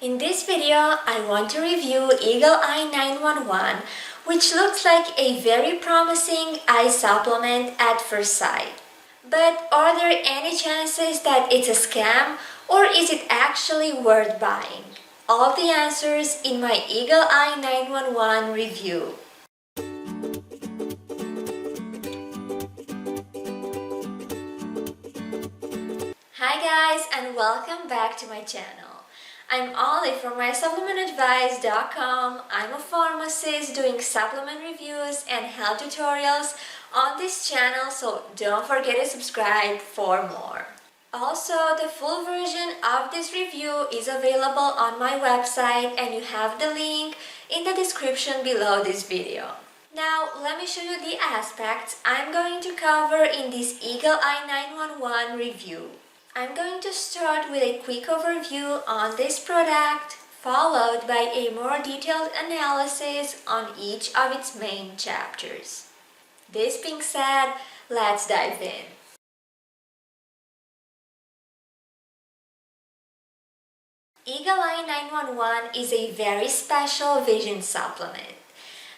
In this video, I want to review Eagle Eye 911, which looks like a very promising eye supplement at first sight. But are there any chances that it's a scam, or is it actually worth buying? All the answers in my Eagle Eye 911 review. Hi guys, and welcome back to my channel. I'm Ollie from mysupplementadvice.com. I'm a pharmacist doing supplement reviews and health tutorials on this channel, so don't forget to subscribe for more. Also, the full version of this review is available on my website, and you have the link in the description below this video. Now, let me show you the aspects I'm going to cover in this Eagle Eye 911 review. I'm going to start with a quick overview on this product, followed by a more detailed analysis on each of its main chapters. This being said, let's dive in. Eagle Eye 911 is a very special vision supplement.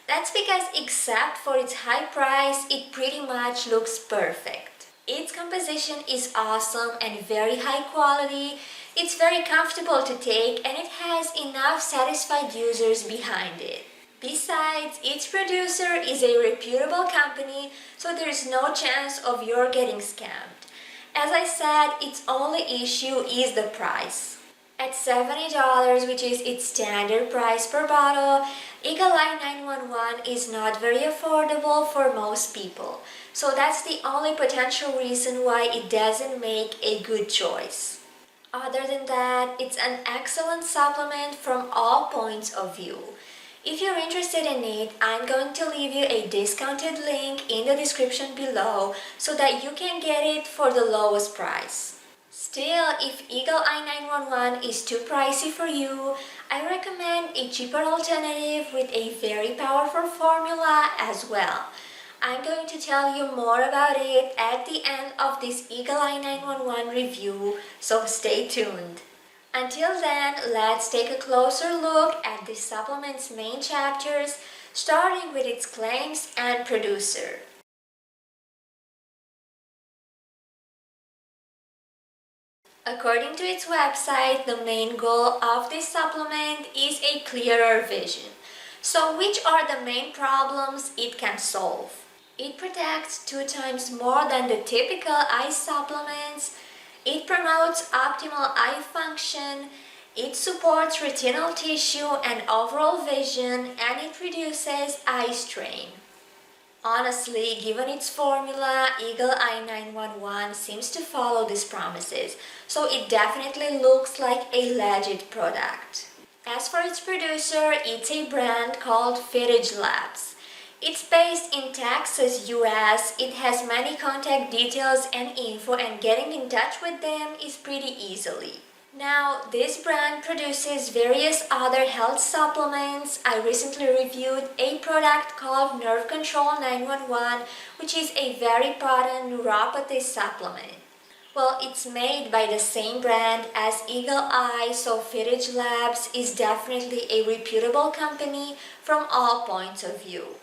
That's because except for its high price, it pretty much looks perfect. Its composition is awesome and very high quality. It's very comfortable to take, and it has enough satisfied users behind it. Besides, its producer is a reputable company, so there's no chance of your getting scammed. As I said, its only issue is the price. At $70, which is its standard price per bottle, Eagle Eye 911 is not very affordable for most people. So that's the only potential reason why it doesn't make a good choice. Other than that, it's an excellent supplement from all points of view. If you're interested in it, I'm going to leave you a discounted link in the description below so that you can get it for the lowest price. Still, if Eagle Eye 911 is too pricey for you, I recommend a cheaper alternative with a very powerful formula as well. I'm going to tell you more about it at the end of this Eagle Eye 911 review, so stay tuned. Until then, let's take a closer look at the supplement's main chapters, starting with its claims and producer. According to its website, the main goal of this supplement is a clearer vision. So which are the main problems it can solve? It protects 2 times more than the typical eye supplements. It promotes optimal eye function. It supports retinal tissue and overall vision, and it reduces eye strain. Honestly, given its formula, Eagle Eye 911 seems to follow these promises, so it definitely looks like a legit product. As for its producer, it's a brand called Footage Labs. It's based in Texas, US. It has many contact details and info, and getting in touch with them is pretty easily. Now, this brand produces various other health supplements. I recently reviewed a product called Nerve Control 911, which is a very potent neuropathy supplement. Well, it's made by the same brand as Eagle Eye, so Footage Labs is definitely a reputable company from all points of view.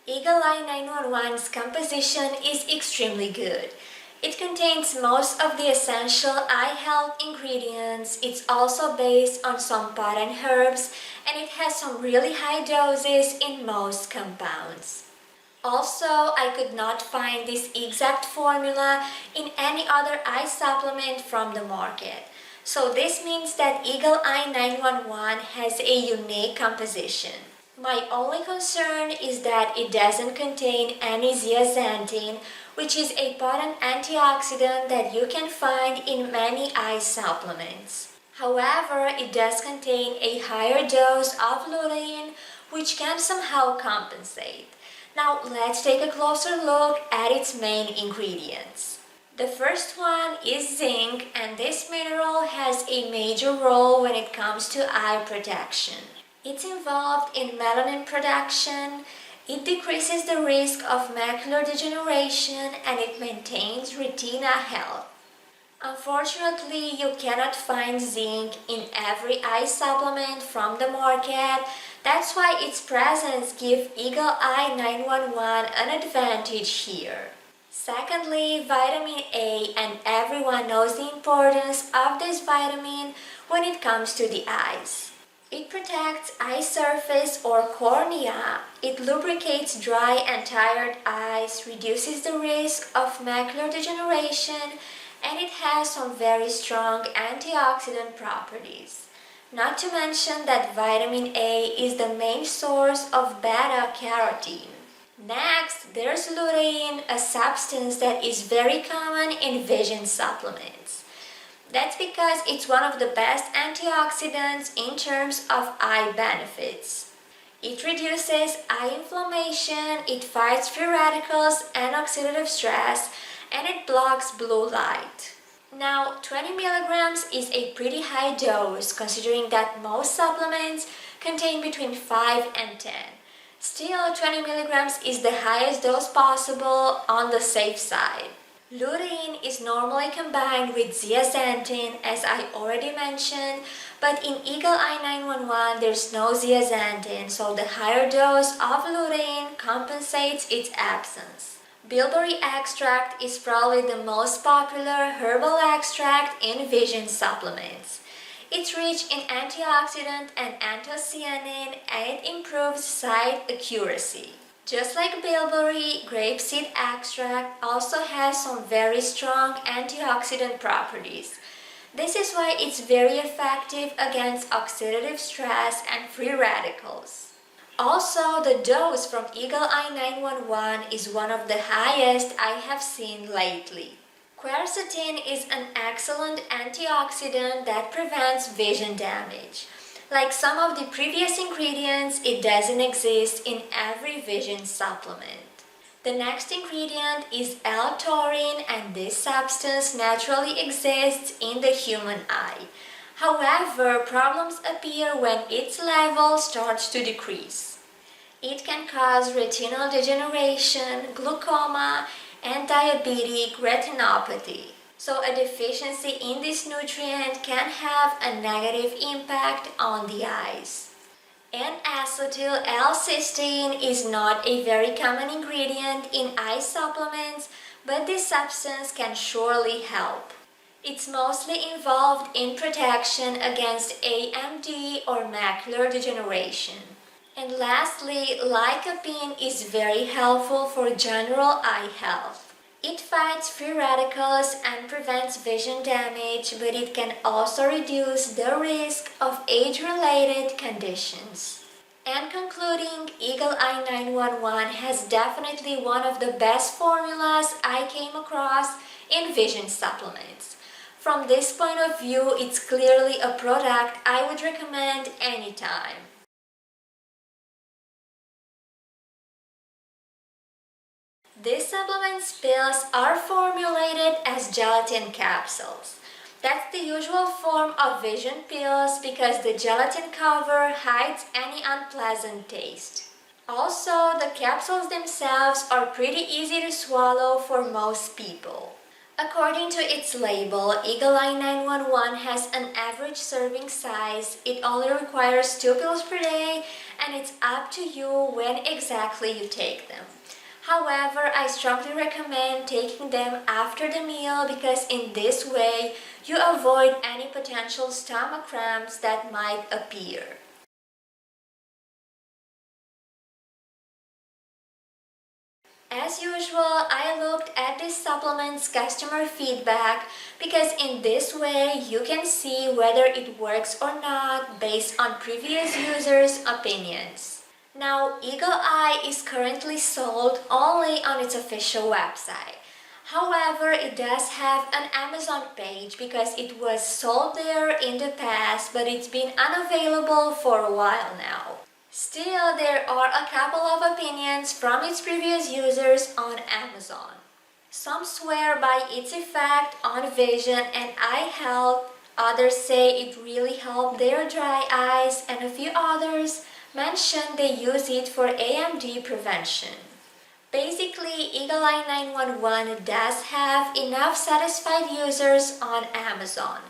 Eagle Eye 911's composition is extremely good. It contains most of the essential eye health ingredients. It's also based on some potent herbs, and it has some really high doses in most compounds. Also, I could not find this exact formula in any other eye supplement from the market. So this means that Eagle Eye 911 has a unique composition. My only concern is that it doesn't contain any zeaxanthin, which is a potent antioxidant that you can find in many eye supplements. However, it does contain a higher dose of lutein, which can somehow compensate. Now, let's take a closer look at its main ingredients. The first one is zinc, and this mineral has a major role when it comes to eye protection. It's involved in melanin production. It decreases the risk of macular degeneration and it maintains retina health. Unfortunately, you cannot find zinc in every eye supplement from the market. That's why its presence gives Eagle Eye 911 an advantage here. Secondly, vitamin A, and everyone knows the importance of this vitamin when it comes to the eyes. It protects eye surface or cornea, it lubricates dry and tired eyes, reduces the risk of macular degeneration, and it has some very strong antioxidant properties. Not to mention that vitamin A is the main source of beta-carotene. Next, there's lutein, a substance that is very common in vision supplements. That's because it's one of the best antioxidants in terms of eye benefits. It reduces eye inflammation, it fights free radicals and oxidative stress, and it blocks blue light. Now, 20 milligrams is a pretty high dose considering that most supplements contain between 5 and 10. Still, 20 milligrams is the highest dose possible on the safe side. Lutein is normally combined with zeaxanthin, as I already mentioned, but in Eagle Eye 911 there's no zeaxanthin, so the higher dose of lutein compensates its absence. Bilberry extract is probably the most popular herbal extract in vision supplements. It's rich in antioxidant and anthocyanin and it improves sight accuracy. Just like bilberry, grapeseed extract also has some very strong antioxidant properties. This is why it's very effective against oxidative stress and free radicals. Also, the dose from Eagle Eye 911 is one of the highest I have seen lately. Quercetin is an excellent antioxidant that prevents vision damage. Like some of the previous ingredients, it doesn't exist in every vision supplement. The next ingredient is L-taurine, and this substance naturally exists in the human eye. However, problems appear when its level starts to decrease. It can cause retinal degeneration, glaucoma, and diabetic retinopathy. So a deficiency in this nutrient can have a negative impact on the eyes. N-acetyl L-cysteine is not a very common ingredient in eye supplements, but this substance can surely help. It's mostly involved in protection against AMD or macular degeneration. And lastly, lycopene is very helpful for general eye health. It fights free radicals and prevents vision damage, but it can also reduce the risk of age-related conditions. And concluding, Eagle Eye 911 has definitely one of the best formulas I came across in vision supplements. From this point of view, it's clearly a product I would recommend anytime. These supplement pills are formulated as gelatin capsules. That's the usual form of vision pills because the gelatin cover hides any unpleasant taste. Also, the capsules themselves are pretty easy to swallow for most people. According to its label, Eagle Eye 911 has an average serving size. It only requires 2 pills per day, and it's up to you when exactly you take them. However, I strongly recommend taking them after the meal because in this way you avoid any potential stomach cramps that might appear. As usual, I looked at this supplement's customer feedback because in this way you can see whether it works or not based on previous users' opinions. Now, Eagle Eye is currently sold only on its official website. However, it does have an Amazon page because it was sold there in the past, but it's been unavailable for a while now. Still, there are a couple of opinions from its previous users on Amazon. Some swear by its effect on vision and eye health, others say it really helped their dry eyes, and a few others mentioned they use it for AMD prevention. Basically, Eagle Eye 911 does have enough satisfied users on Amazon.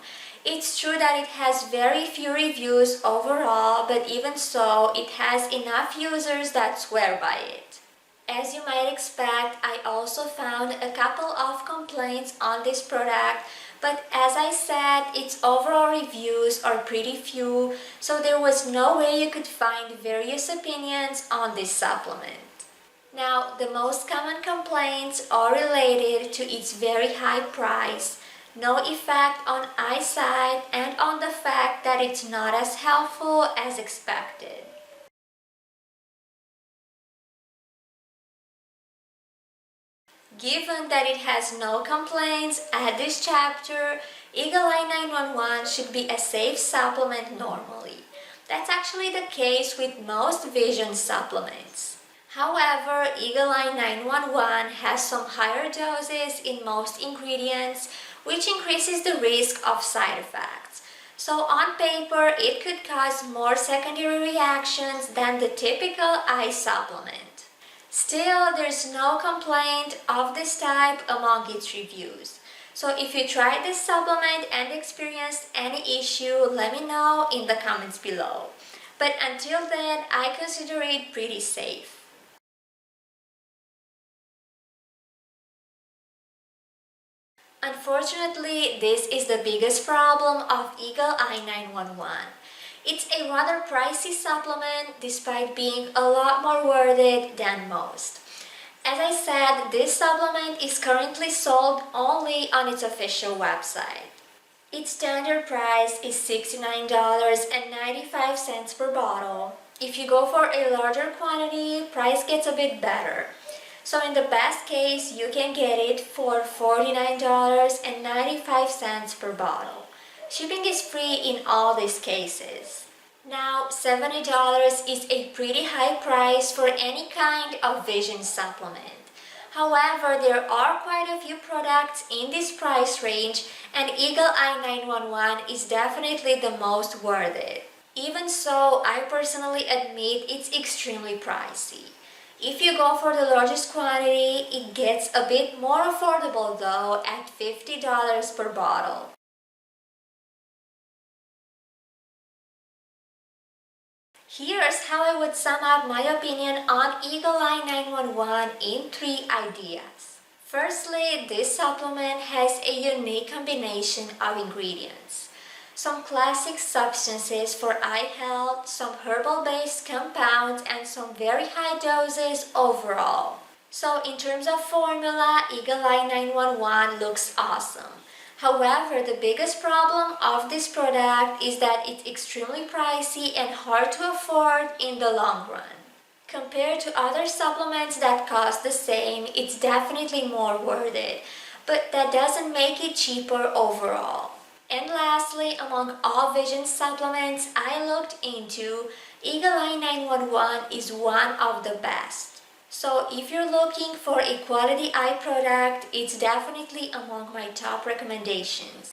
It's true that it has very few reviews overall, but even so, it has enough users that swear by it. As you might expect, I also found a couple of complaints on this product, but as I said, its overall reviews are pretty few, so there was no way you could find various opinions on this supplement. Now, the most common complaints are related to its very high price, no effect on eyesight, and on the fact that it's not as helpful as expected. Given that it has no complaints at this chapter, Eagle Eye 911 should be a safe supplement normally. That's actually the case with most vision supplements. However, Eagle Eye 911 has some higher doses in most ingredients, which increases the risk of side effects. So on paper, it could cause more secondary reactions than the typical eye supplement. Still, there's no complaint of this type among its reviews. So if you tried this supplement and experienced any issue, let me know in the comments below. But until then, I consider it pretty safe. Unfortunately, this is the biggest problem of Eagle Eye 911. It's a rather pricey supplement despite being a lot more worth it than most. As I said, this supplement is currently sold only on its official website. Its standard price is $69.95 per bottle. If you go for a larger quantity, price gets a bit better. So in the best case, you can get it for $49.95 per bottle. Shipping is free in all these cases. Now, $70 is a pretty high price for any kind of vision supplement. However, there are quite a few products in this price range, and Eagle Eye 911 is definitely the most worth it. Even so, I personally admit it's extremely pricey. If you go for the largest quantity, it gets a bit more affordable though at $50 per bottle. Here's how I would sum up my opinion on Eagle Eye 911 in 3 ideas. Firstly, this supplement has a unique combination of ingredients. Some classic substances for eye health, some herbal-based compounds, and some very high doses overall. So in terms of formula, Eagle Eye 911 looks awesome. However, the biggest problem of this product is that it's extremely pricey and hard to afford in the long run. Compared to other supplements that cost the same, it's definitely more worth it, but that doesn't make it cheaper overall. And lastly, among all vision supplements I looked into, Eagle Eye 911 is one of the best. So if you're looking for a quality eye product, it's definitely among my top recommendations.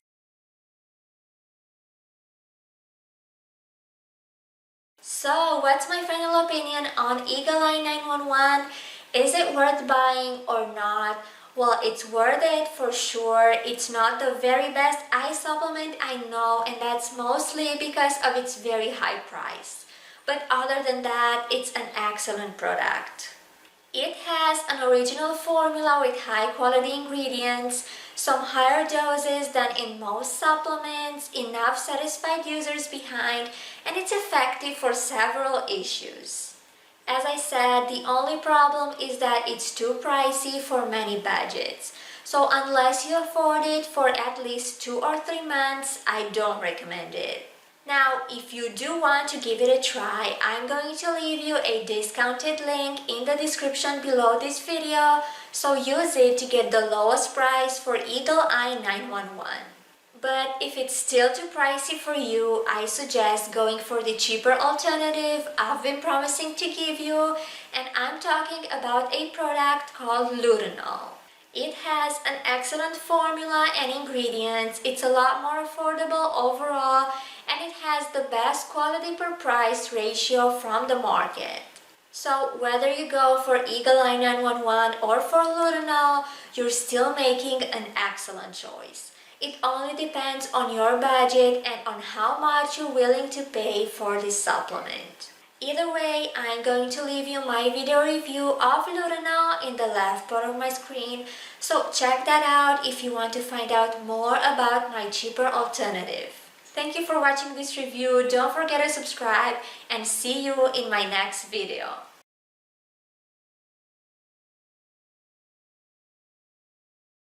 So what's my final opinion on Eagle Eye 911? Is it worth buying or not? Well, it's worth it for sure. It's not the very best eye supplement I know, and that's mostly because of its very high price. But other than that, it's an excellent product. It has an original formula with high quality ingredients, some higher doses than in most supplements, enough satisfied users behind, and it's effective for several issues. As I said, the only problem is that it's too pricey for many budgets. So unless you afford it for at least 2 or 3 months, I don't recommend it. Now, if you do want to give it a try, I'm going to leave you a discounted link in the description below this video, so use it to get the lowest price for Eagle Eye 911. But if it's still too pricey for you, I suggest going for the cheaper alternative I've been promising to give you, and I'm talking about a product called Lutinol. It has an excellent formula and ingredients, it's a lot more affordable overall, and it has the best quality per price ratio from the market. So whether you go for Eagle Eye 911 or for Lutein, you're still making an excellent choice. It only depends on your budget and on how much you're willing to pay for this supplement. Either way, I'm going to leave you my video review of Lutein in the left part of my screen, so check that out if you want to find out more about my cheaper alternative. Thank you for watching this review, don't forget to subscribe, and see you in my next video.